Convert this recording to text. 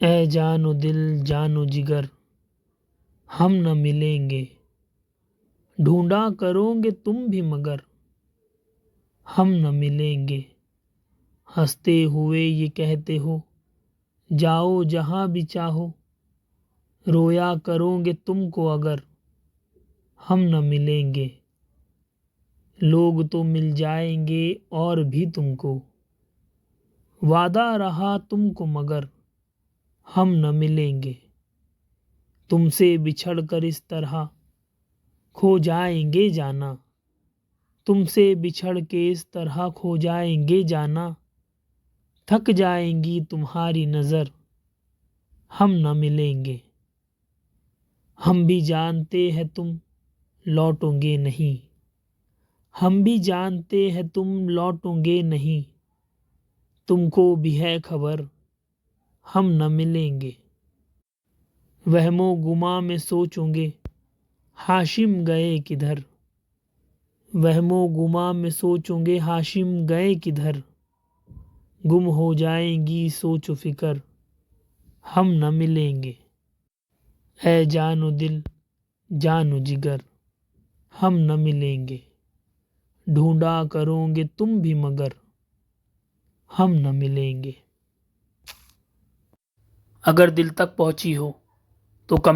ए जानो दिल जानो जिगर हम न मिलेंगे, ढूंढा करोगे तुम भी मगर हम न मिलेंगे। हंसते हुए ये कहते हो जाओ जहां भी चाहो, रोया करोगे तुमको अगर हम न मिलेंगे। लोग तो मिल जाएंगे और भी तुमको, वादा रहा तुमको मगर हम न मिलेंगे। तुमसे बिछड़ कर इस तरह खो जाएंगे जाना, तुमसे बिछड़ के इस तरह खो जाएंगे जाना। थक जाएंगी तुम्हारी नजर हम न मिलेंगे। हम भी जानते हैं तुम लौटोगे नहीं, हम भी जानते हैं तुम लौटोगे नहीं। तुमको भी है खबर हम न मिलेंगे। वहमो गुमा में सोचोगे हाशिम गए किधर, वहमो गुमा में सोचोगे हाशिम गए किधर। गुम हो जाएंगी सोचो फिकर हम न मिलेंगे। ऐ जानो दिल जानो जिगर हम न मिलेंगे, ढूंढा करोगे तुम भी मगर हम न मिलेंगे। अगर दिल तक पहुंची हो तो कम